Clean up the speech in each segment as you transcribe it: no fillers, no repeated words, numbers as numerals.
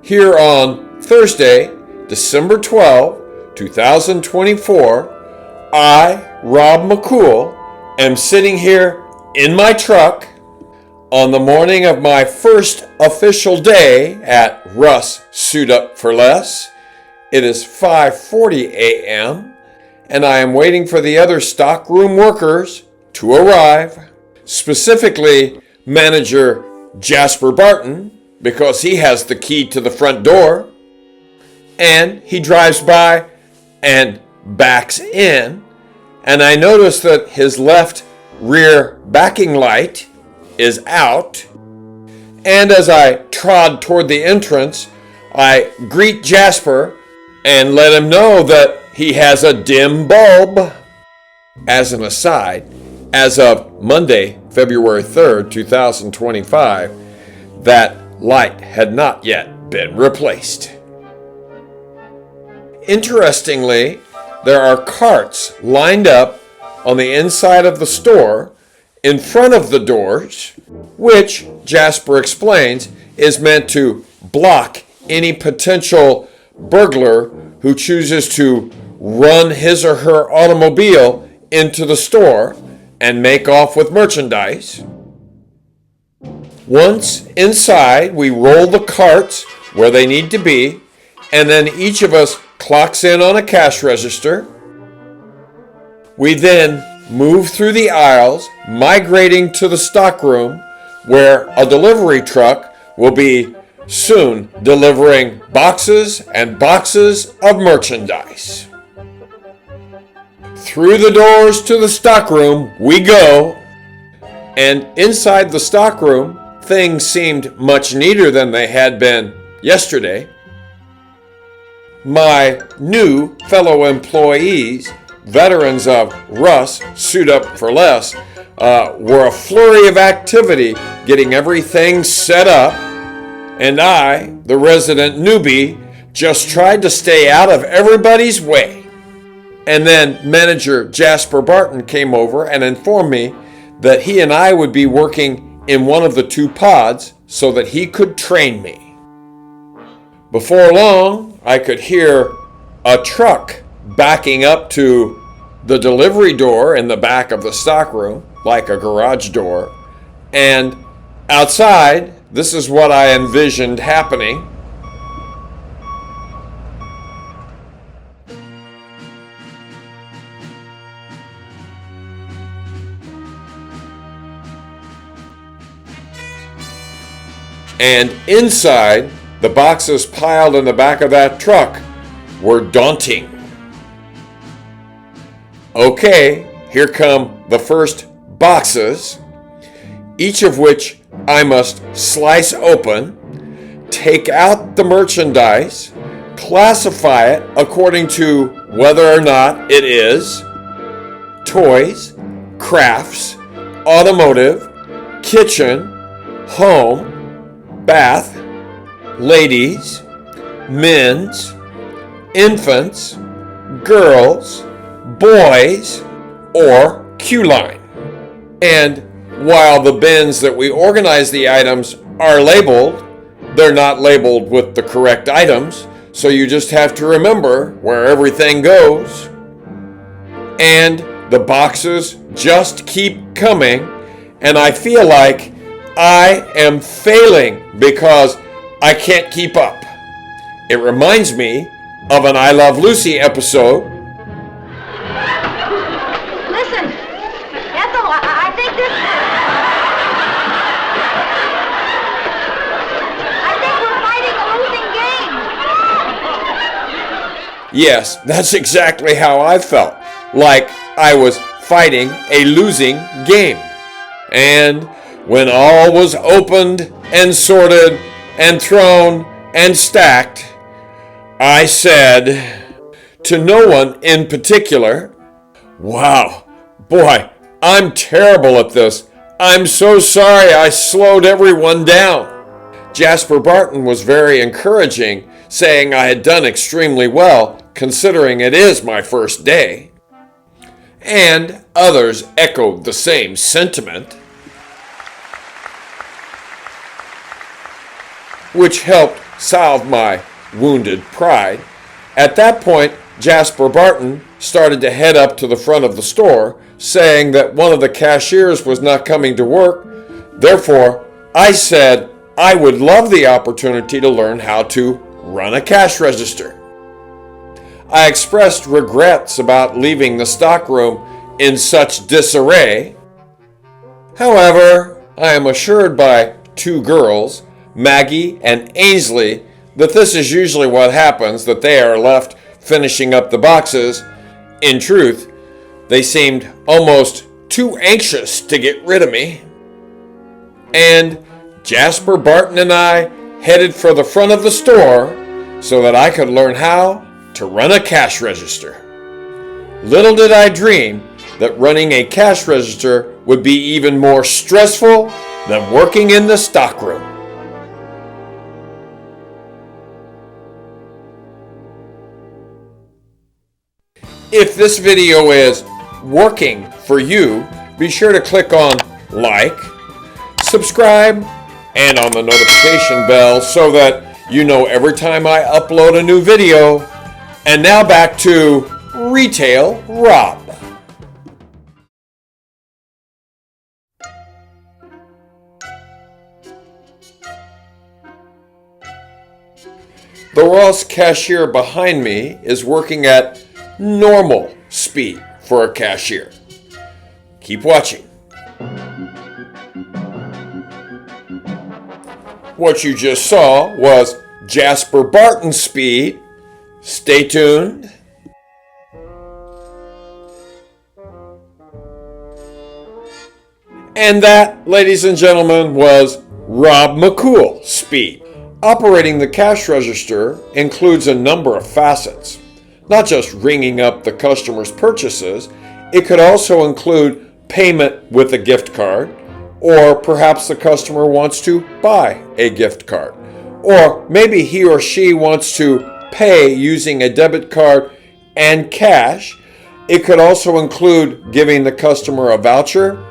Here on Thursday, December 12, 2024, I, Rob McCoy, am sitting here in my truck on the morning of my first official day at Russ Suit Up for Less. It is 5:40 a.m. and I am waiting for the other stockroom workers to arrive, specifically manager Jasper Barton, because he has the key to the front door, and he drives by and backs in, and I notice that his left rear backing light is out, and as I trod toward the entrance, I greet Jasper and let him know that he has a dim bulb. As an aside, as of Monday, February 3rd, 2025, that light had not yet been replaced. Interestingly, there are carts lined up on the inside of the store in front of the doors, which, Jasper explains, is meant to block any potential burglar who chooses to run his or her automobile into the store and make off with merchandise. Once inside, we roll the carts where they need to be, and then each of us clocks in on a cash register. We then move through the aisles, migrating to the stockroom, where a delivery truck will be soon delivering boxes and boxes of merchandise. Through the doors to the stockroom we go, and inside the stockroom, things seemed much neater than they had been yesterday. My new fellow employees, veterans of Russ Suit Up for Less, were a flurry of activity getting everything set up, and I, the resident newbie, just tried to stay out of everybody's way. And then manager Jasper Barton came over and informed me that he and I would be working in one of the two pods so that he could train me. Before long, I could hear a truck backing up to the delivery door in the back of the stockroom, like a garage door. And outside, this is what I envisioned happening. And inside, the boxes piled in the back of that truck were daunting. Okay, here come the first boxes, each of which I must slice open, take out the merchandise, classify it according to whether or not it is toys, crafts, automotive, kitchen, home, bath, ladies, men's, infants, girls, boys, or Q-line. And while the bins that we organize the items are labeled, they're not labeled with the correct items, so you just have to remember where everything goes. And the boxes just keep coming, and I feel like I am failing because I can't keep up. It reminds me of an I Love Lucy episode. Listen, Ethel, I think we're fighting a losing game. Yes, that's exactly how I felt. Like I was fighting a losing game. And when all was opened and sorted and thrown and stacked, I said to no one in particular, "Wow, boy, I'm terrible at this. I'm so sorry I slowed everyone down." Jasper Barton was very encouraging, saying I had done extremely well considering it is my first day. And others echoed the same sentiment, which helped salve my wounded pride. At that point, Jasper Barton started to head up to the front of the store, saying that one of the cashiers was not coming to work. Therefore, I said I would love the opportunity to learn how to run a cash register. I expressed regrets about leaving the stockroom in such disarray. However, I am assured by two girls, Maggie and Ainsley, that this is usually what happens, that they are left finishing up the boxes. In truth, they seemed almost too anxious to get rid of me. And Jasper Barton and I headed for the front of the store so that I could learn how to run a cash register. Little did I dream that running a cash register would be even more stressful than working in the stockroom. If this video is working for you, be sure to click on like, subscribe, and on the notification bell so that you know every time I upload a new video. And now back to Retail Rob. The Ross cashier behind me is working at normal speed for a cashier. Keep watching. What you just saw was Jasper Barton's speed. Stay tuned. And that, ladies and gentlemen, was Rob McCool's speed. Operating the cash register includes a number of facets. Not just ringing up the customer's purchases, it could also include payment with a gift card, or perhaps the customer wants to buy a gift card, or maybe he or she wants to pay using a debit card and cash. It could also include giving the customer a voucher.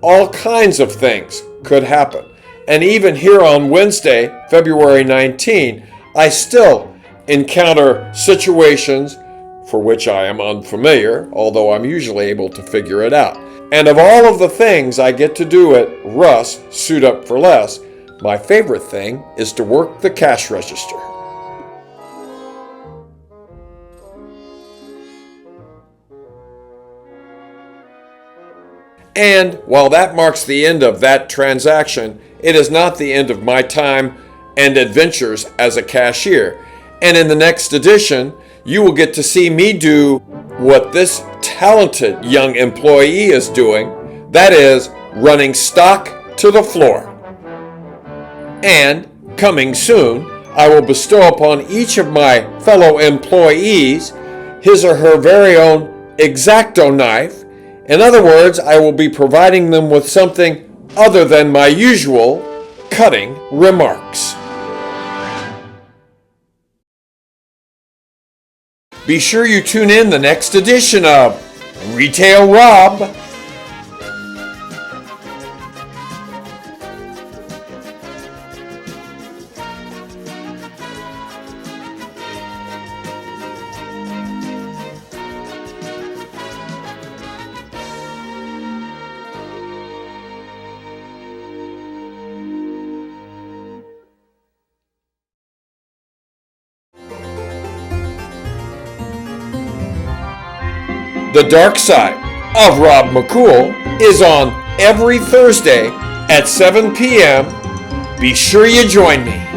All kinds of things could happen. And even here on Wednesday, February 19, I still encounter situations for which I am unfamiliar, although I'm usually able to figure it out. And of all of the things I get to do at Russ Suit Up for Less, my favorite thing is to work the cash register. And while that marks the end of that transaction, it is not the end of my time and adventures as a cashier. And in the next edition, you will get to see me do what this talented young employee is doing, that is, running stock to the floor. And coming soon, I will bestow upon each of my fellow employees his or her very own X-Acto knife. In other words, I will be providing them with something other than my usual cutting remarks. Be sure you tune in the next edition of Retail Rob. The Dark Side of Rob McCool is on every Thursday at 7 p.m. Be sure you join me.